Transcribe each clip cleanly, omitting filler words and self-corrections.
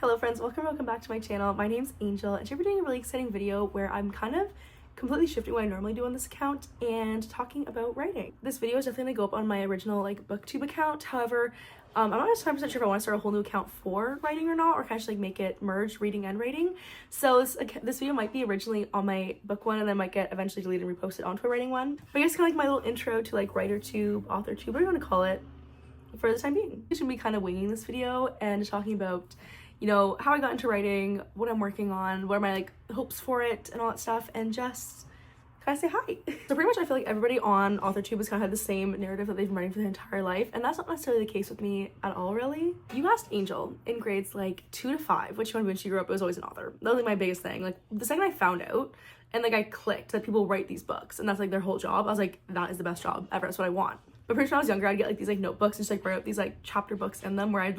Hello friends, welcome back to my channel. My name's Angel and today we're doing a really exciting video where I'm kind of completely shifting what I normally do on this account and talking about writing. This video is definitely gonna go up on my original Booktube account. However, I'm not 100% sure if I want to start a whole new account for writing or not, or kind of make it merge reading and writing. So this video might be originally on my book one and then might get eventually deleted and reposted onto a writing one. But I guess kind of my little intro to WriterTube, Authortube, whatever you want to call it, for the time being. I should be kind of winging this video and talking about how I got into writing, what I'm working on, what are my hopes for it and all that stuff, and just kind of say hi. So pretty much I feel like everybody on Authortube has kind of had the same narrative that they've been writing for their entire life, and that's not necessarily the case with me at all, really. You asked Angel in grades 2 to 5 which one when she grew up was always an author. That was my biggest thing. The second I found out and I clicked that people write these books and that's their whole job, I was like, that is the best job ever. That's what I want. But pretty sure when I was younger, I'd get these notebooks and just write out these chapter books in them where I'd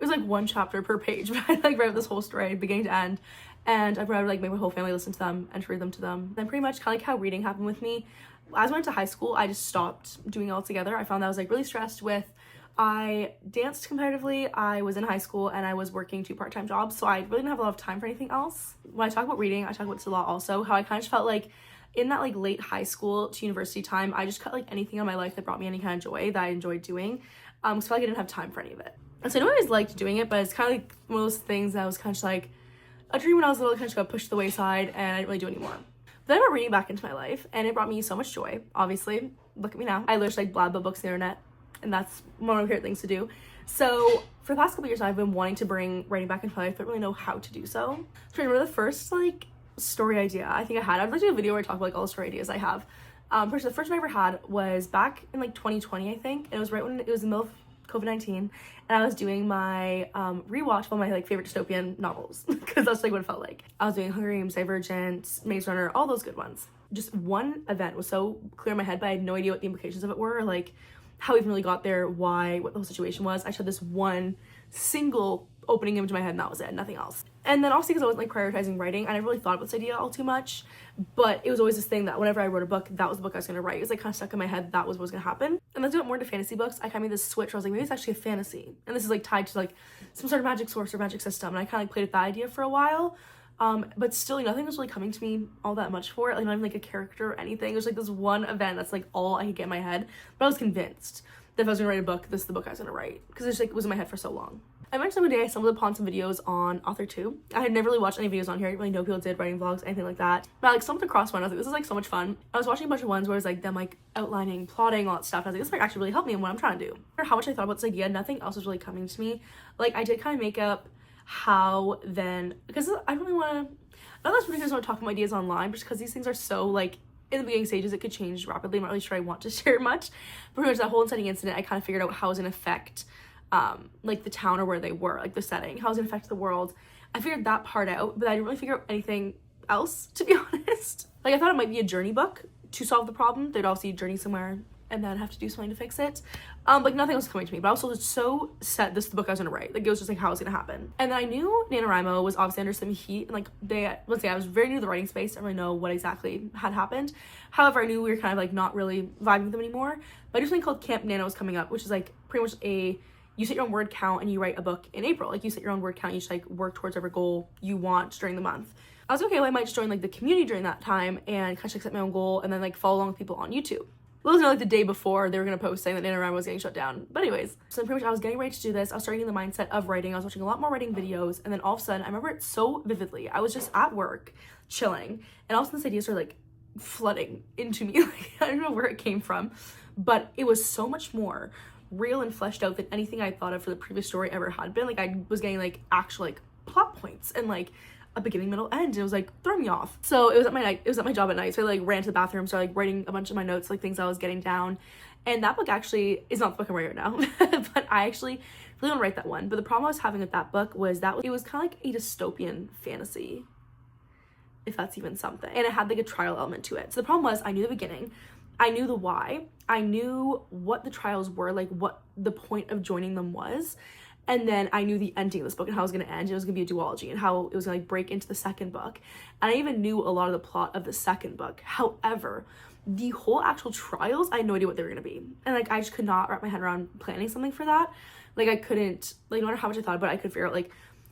it was one chapter per page, but I'd write out this whole story beginning to end, and I would make my whole family listen to them and read them to them. Then pretty much how reading happened with me. As I went to high school, I just stopped doing it altogether. I found that I was really stressed with, I danced competitively, I was in high school, and I was working 2 part-time jobs, so I really didn't have a lot of time for anything else. When I talk about reading, I talk about this a lot also, how I kind of just felt in that late high school to university time, I just cut anything in my life that brought me any kind of joy that I enjoyed doing. So I felt I didn't have time for any of it. And so I know I always liked doing it, but it's kind of one of those things that was kind of just a dream when I was little, kind of just got pushed to the wayside, and I didn't really do anymore. Then I brought reading back into my life, and it brought me so much joy. Obviously, look at me now. I literally blab about books on the internet, and that's one of my favorite things to do. So for the past couple years, I've been wanting to bring writing back into my life, but I don't really know how to do so. So I remember the first story idea I think I had. I'd like to do a video where I talk about all the story ideas I have. The first one I ever had was back in 2020, I think. And it was right when it was in the middle of COVID-19, and I was doing my rewatch of all my favorite dystopian novels because that's what it felt like. I was doing Hunger Games, Divergent, Maze Runner, all those good ones. Just one event was so clear in my head, but I had no idea what the implications of it were, how we even really got there, why, what the whole situation was. I just had this one single opening image in my head, and that was it, nothing else. And then also because I wasn't prioritizing writing, I never really thought about this idea all too much, but it was always this thing that whenever I wrote a book, that was the book I was going to write. It was kind of stuck in my head, that was what was going to happen. And then to get more into fantasy books, I kind of made this switch where I was maybe it's actually a fantasy, and this is tied to some sort of magic source or magic system, and I kind of played with that idea for a while. But still nothing was really coming to me all that much for it, not even a character or anything. It was this one event that's all I could get in my head, but I was convinced that if I was gonna write a book, this is the book I was gonna write, because it just was in my head for so long. I mentioned one day I stumbled upon some videos on Authortube. I had never really watched any videos on here. I didn't really know people did writing vlogs, anything like that. But I stumbled across one. I was like, this is so much fun. I was watching a bunch of ones where it was them outlining, plotting, all that stuff. I was like, this might actually really help me in what I'm trying to do. No matter how much I thought about this idea, nothing else was really coming to me. I did kind of make up how then, because I don't really want to, not that particularly want to talk about ideas online, just because these things are so in the beginning stages, it could change rapidly. I'm not really sure I want to share much. But pretty much that whole inciting incident, I kind of figured out how it was going to affect the town or where they were, the setting, how it was going to affect the world. I figured that part out, but I didn't really figure out anything else, to be honest. I thought it might be a journey book to solve the problem. They'd obviously journey somewhere and then have to do something to fix it. Nothing else was coming to me, but I was also just so set this is the book I was gonna write. It was just how it was gonna happen. And then I knew NaNoWriMo was obviously under some heat, and let's say I was very new to the writing space, I didn't really know what exactly had happened. However, I knew we were kind of not really vibing with them anymore. But I knew something called Camp Nano was coming up, which is pretty much you set your own word count and you write a book in April. You set your own word count, you just work towards whatever goal you want during the month. I was okay, well, I might just join the community during that time and kind of set my own goal and then follow along with people on YouTube. Well, it was the day before they were gonna post saying that NaNoWriMo was getting shut down. But anyways, so pretty much I was getting ready to do this. I was starting in the mindset of writing. I was watching a lot more writing videos, and then all of a sudden, I remember it so vividly. I was just at work, chilling, and all of a sudden this idea started flooding into me. I don't know where it came from, but it was so much more real and fleshed out than anything I thought of for the previous story ever had been. I was getting actual plot points and a beginning, middle, end. It was throwing me off. So it was at my job at night. So I ran to the bathroom, started writing a bunch of my notes, things I was getting down. And that book actually is not the book I'm writing right now, but I actually really want to write that one. But the problem I was having with that book was that it was kind of a dystopian fantasy, if that's even something. And it had a trial element to it. So the problem was I knew the beginning, I knew the why, I knew what the trials were, what the point of joining them was. And then I knew the ending of this book and how it was going to end. It was going to be a duology and how it was going to break into the second book. And I even knew a lot of the plot of the second book. However, the whole actual trials, I had no idea what they were going to be. And I just could not wrap my head around planning something for that. I couldn't, no matter how much I thought about it, I could figure out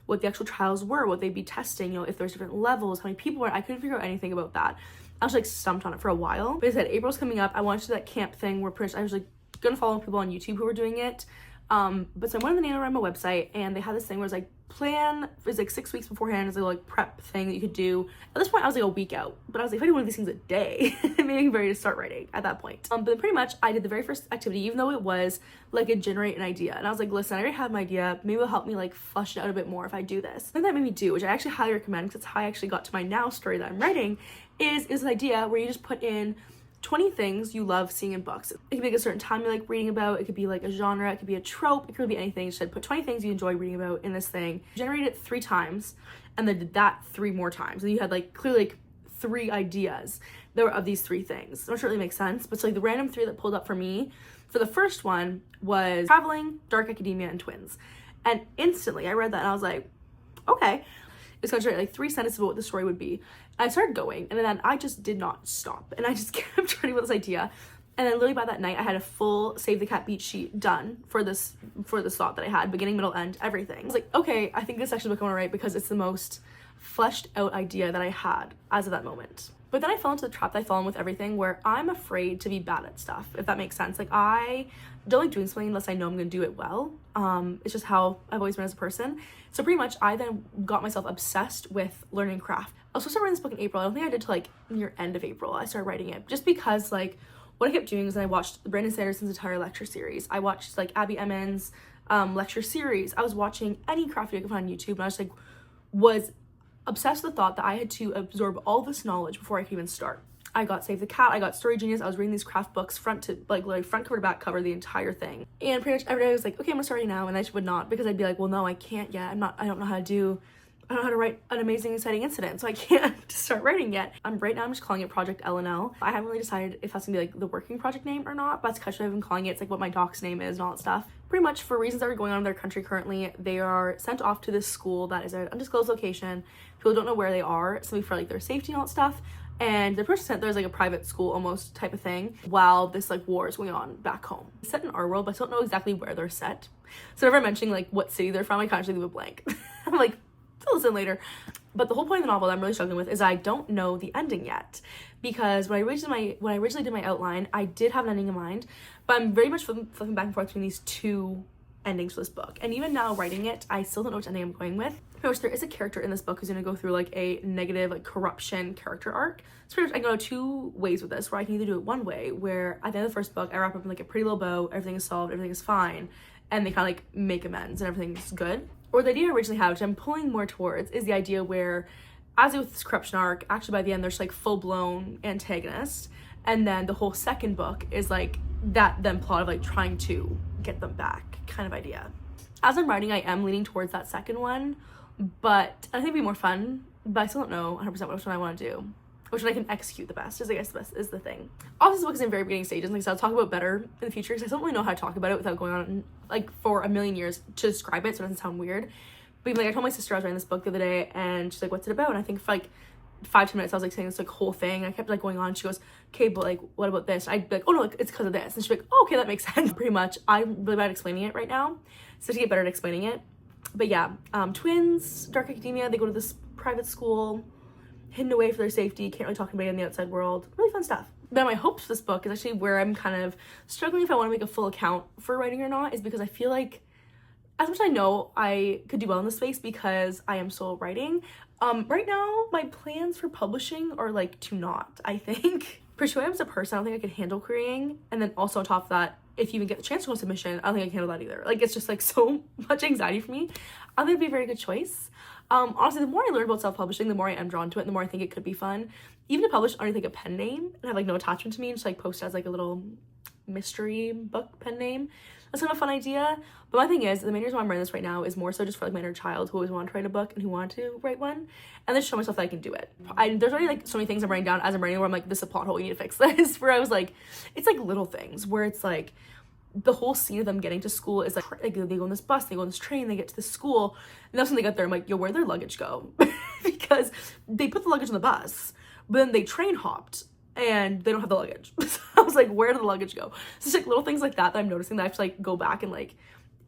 what the actual trials were, what they'd be testing, you know, if there's different levels, how many people were. I couldn't figure out anything about that. I was like stumped on it for a while. But I said April's coming up. I wanted to do that camp thing where I was like gonna follow people on YouTube who were doing it. But so I went on the NaNoWriMo website and they had this thing where it's like plan is like 6 weeks beforehand. It's a like prep thing that you could do. At this point I was like a week out, but I was like, if I do one of these things a day, it made me ready to start writing at that point. But then pretty much I did the very first activity, even though it was like a generate an idea. And I was like, listen, I already have my idea. Maybe it'll help me like flush it out a bit more if I do this. And that made me do, which I actually highly recommend because it's how I actually got to my now story that I'm writing, is this idea where you just put in 20 things you love seeing in books. It could be like a certain time you like reading about, it could be like a genre, it could be a trope, it could be anything. You should put 20 things you enjoy reading about in this thing, generate it 3 times, and then did that 3 more times. And you had like clearly like 3 ideas that were of these 3 things. I'm not sure it really makes sense, but so like the random 3 that pulled up for me for the first one was traveling, dark academia, and twins. And instantly I read that and I was like, okay. It's gonna write like 3 sentences about what the story would be. I started going and then I just did not stop and I just kept running with this idea. And then literally by that night I had a full Save the Cat beat sheet done for this thought that I had, beginning, middle, end, everything. I was like, okay, I think this section book I want to write because it's the most fleshed out idea that I had as of that moment. But then I fell into the trap that I fell in with everything where I'm afraid to be bad at stuff, if that makes sense. Like I don't like doing something unless I know I'm gonna do it well. It's just how I've always been as a person. So pretty much I then got myself obsessed with learning craft. I was supposed to write this book in April. I don't think I did till like near end of April. I started writing it just because like what I kept doing is I watched Brandon Sanderson's entire lecture series. I watched like Abby Emmons' lecture series. I was watching any craft video I could find on YouTube and I just like was obsessed with the thought that I had to absorb all this knowledge before I could even start. I got Save the Cat, I got Story Genius, I was reading these craft books front to like literally front cover to back cover, the entire thing. And pretty much every day I was like, okay, I'm gonna start right now, and I just would not, because I'd be like, well no, I can't yet. I don't know how to write an amazing exciting incident, so I can't start writing yet. Right now I'm just calling it Project L&L. I haven't really decided if that's gonna be like the working project name or not, but that's kind of what I've been calling it. It's like what my doc's name is and all that stuff. Pretty much for reasons that are going on in their country currently, they are sent off to this school that is an undisclosed location. People don't know where they are, so for like their safety and all that stuff. And they're sent there's like a private school almost type of thing while this like war is going on back home. It's set in our world, but I don't know exactly where they're set. So whenever mentioning like what city they're from, I kind of leave it blank. I'm like, fill this in later. But the whole point of the novel that I'm really struggling with is I don't know the ending yet, because when I originally did my outline, I did have an ending in mind, but I'm very much flipping back and forth between these 2 endings for this book. And even now writing it, I still don't know which ending I'm going with. Of course, there is a character in this book who's going to go through like a negative like corruption character arc. So pretty much I can go 2 ways with this, where I can either do it one way where at the end of the first book I wrap up in like a pretty little bow, everything is solved, everything is fine, and they kind of like make amends and everything's good. Or the idea I originally had, which I'm pulling more towards, is the idea where as with this corruption arc, actually by the end there's like full-blown antagonist, and then the whole second book is like that then plot of like trying to get them back kind of idea. As I'm writing, I am leaning towards that second one, but I think it'd be more fun, but I still don't know 100% which one I want to do, which one I can execute the best is I guess the best is the thing. Also, this book is in very beginning stages, like so I'll talk about better in the future because I don't really know how to talk about it without going on like for a million years to describe it so it doesn't sound weird. But even like I told my sister I was writing this book the other day and she's like, what's it about? And I think for like 5-10 minutes I was like saying this like whole thing, and I kept like going on. She goes, okay, but like what about this? I'd be like, oh no, like, it's because of this. And she'd be like, oh, okay, that makes sense. Pretty much I'm really bad at explaining it right now, so to get better at explaining it. But yeah, twins, dark academia, they go to this private school, hidden away for their safety, can't really talk to anybody in the outside world. Really fun stuff. But my hopes for this book is actually where I'm kind of struggling if I want to make a full account for writing or not, is because I feel like as much as I know I could do well in this space because I am still writing, right now my plans for publishing are like to not, I think. For sure, I was a person, I don't think I could handle querying, and then also on top of that, if you even get the chance to go on submission, I don't think I can handle that either. Like, it's just like so much anxiety for me. I think it'd be a very good choice. Honestly, the more I learn about self-publishing, the more I am drawn to it, and the more I think it could be fun. Even to publish underneath like a pen name and have like no attachment to me, and just like post as like a little mystery book pen name. That's kind of a fun idea. But my thing is, the main reason why I'm writing this right now is more so just for like my inner child who always wanted to write a book and who wanted to write one, and then show myself that I can do it. There's already like so many things I'm writing down as I'm writing where I'm like, this is a plot hole, you need to fix this. Where I was like, it's like little things where it's like the whole scene of them getting to school is like they go on this bus, they go on this train, they get to the school, and that's when they get there. I'm like, yo, where'd their luggage go? Because they put the luggage on the bus, but then they train hopped and they don't have the luggage. So I was like, where did the luggage go? So it's like little things like that I'm noticing that I have to like go back and like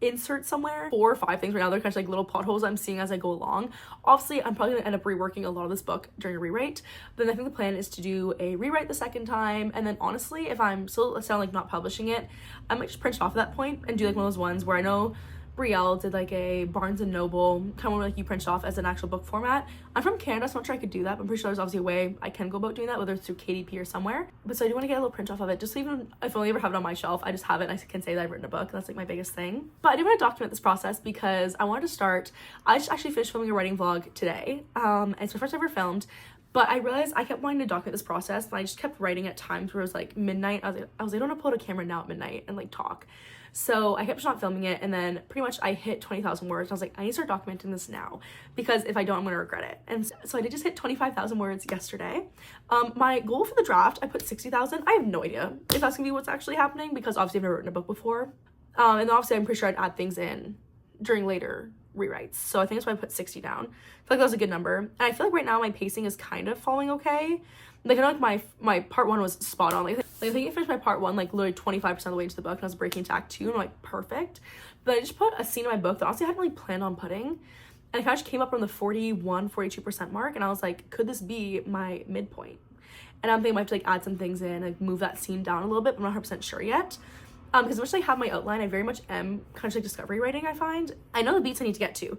insert somewhere 4 or 5 things right now. They're kind of like little plot holes I'm seeing as I go along. Obviously, I'm probably gonna end up reworking a lot of this book during a rewrite, but then I think the plan is to do a rewrite the second time, and then honestly, if I'm still sound like not publishing it, I might just print it off at that point and do like one of those ones where I know Brielle did like a Barnes and Noble kind of like you print it off as an actual book format. I'm from Canada, so I'm not sure I could do that, but I'm pretty sure there's obviously a way I can go about doing that, whether it's through KDP or somewhere. But so I do want to get a little print off of it, just so even if I only ever have it on my shelf, I just have it and I can say that I've written a book. That's like my biggest thing. But I do want to document this process because I wanted to start. I just actually finished filming a writing vlog today, and it's my first ever filmed. But I realized I kept wanting to document this process, but I just kept writing at times where it was like midnight. I was like, I don't want to pull out a camera now at midnight and like talk. So I kept just not filming it, and then pretty much I hit 20,000 words. I was like, I need to start documenting this now, because if I don't, I'm gonna regret it. And so I did just hit 25,000 words yesterday. My goal for the draft, I put 60,000. I have no idea if that's gonna be what's actually happening, because obviously I've never written a book before. And then obviously I'm pretty sure I'd add things in during later rewrites. So I think that's why I put 60 down. I feel like that was a good number. And I feel like right now my pacing is kind of following okay. Like I know like my part 1 was spot on. Like I think I finished my part 1 like literally 25% of the way into the book, and I was breaking into act 2 and I'm like perfect. But I just put a scene in my book that honestly I hadn't really planned on putting, and it kind of just came up on the 42% mark, and I was like, could this be my midpoint? And I'm thinking I might have to like add some things in, like move that scene down a little bit, but I'm not 100% sure yet. Because as much as I have my outline, I very much am kind of like discovery writing, I find. I know the beats I need to get to.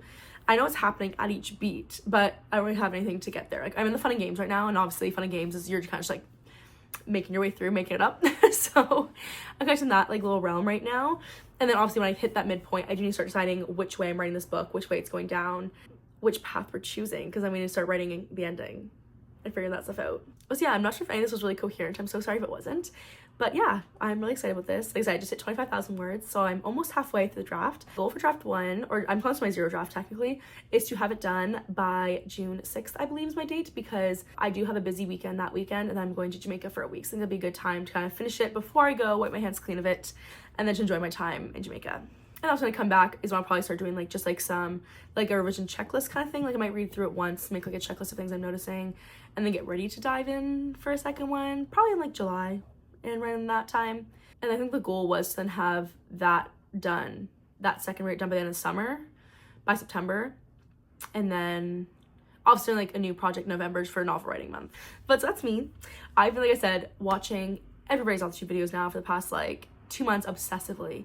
I know what's happening at each beat, but I don't really have anything to get there. Like I'm in the fun and games right now, and obviously fun and games is you're kind of just like making your way through, making it up. So I'm kind of in that like little realm right now. And then obviously when I hit that midpoint, I do need to start deciding which way I'm writing this book, which way it's going down, which path we're choosing, because I'm going to start writing the ending and figuring that stuff out. But so yeah, I'm not sure if any of this was really coherent. I'm so sorry if it wasn't. But yeah, I'm really excited about this. Like I said, I just hit 25,000 words, so I'm almost halfway through the draft. Goal for draft 1, or I'm close to my 0 draft technically, is to have it done by June 6th, I believe is my date, because I do have a busy weekend that weekend, and I'm going to Jamaica for a week, so I think it'll be a good time to kind of finish it before I go, wipe my hands clean of it, and then to enjoy my time in Jamaica. And also when I come back is when I'll probably start doing like just like some like a revision checklist kind of thing. Like I might read through it once, make like a checklist of things I'm noticing, and then get ready to dive in for a second one, probably in like July and right in that time. And I think the goal was to then have that done, that second rewrite done by the end of the summer, by September, and then obviously like a new project in November for novel writing month. But so that's me. I've been, like I said, watching everybody's Authortube videos now for the past like 2 months obsessively,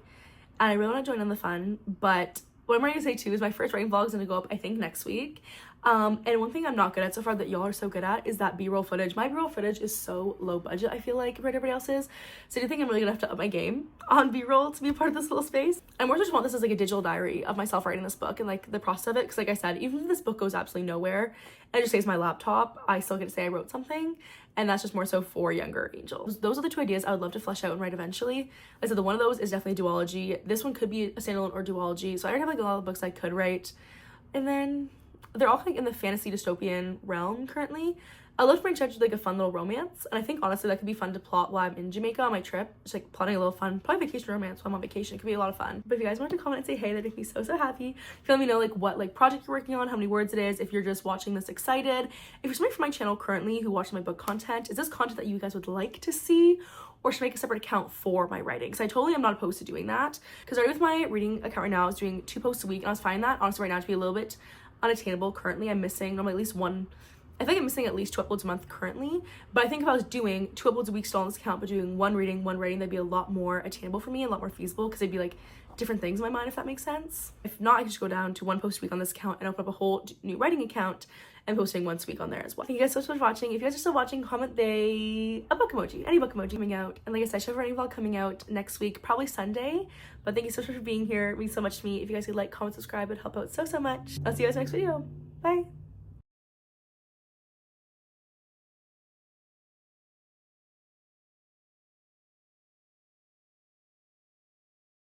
and I really want to join in the fun. But what I'm ready to say too is my first writing vlog is going to go up I think next week. And one thing I'm not good at so far that y'all are so good at is that b-roll footage. My b-roll footage is so low budget, I feel like, compared to everybody else's. So I do think I'm really gonna have to up my game on b-roll to be a part of this little space. I more just want this as like a digital diary of myself writing this book and like the process of it, because like I said, even if this book goes absolutely nowhere and it just stays my laptop, I still get to say I wrote something. And that's just more so for younger angels. Those are the 2 ideas I would love to flesh out and write eventually. Like I said, the one of those is definitely duology. This one could be a standalone or duology. So I already have like a lot of books I could write. And then they're all like in the fantasy dystopian realm currently. I love to bring to like a fun little romance, and I think honestly that could be fun to plot while I'm in Jamaica on my trip. Just like plotting a little fun, probably vacation romance while I'm on vacation. It could be a lot of fun. But if you guys want to comment and say hey, that'd make me so happy. If you let me know like what like project you're working on, how many words it is, if you're just watching this excited. If you're somebody from my channel currently who watches my book content, is this content that you guys would like to see? Or should I make a separate account for my writing? Because I totally am not opposed to doing that. Because already with my reading account right now, I was doing 2 posts a week, and I was finding that honestly right now to be a little bit unattainable. Currently I'm missing normally at least one, I think I'm missing at least 2 uploads a month currently, but I think if I was doing 2 uploads a week still on this account but doing one reading, that'd be a lot more attainable for me, a lot more feasible, because they'd be like different things in my mind, if that makes sense. If not, I could just go down to 1 post a week on this account and open up a whole new writing account and posting once a week on there as well. Thank you guys so much for watching. If you guys are still watching, comment a book emoji, any book emoji coming out. And like I said, I should have a writing vlog coming out next week, probably Sunday. But thank you so much for being here. It means so much to me. If you guys could like, comment, subscribe, it would help out so much. I'll see you guys in the next video. Bye.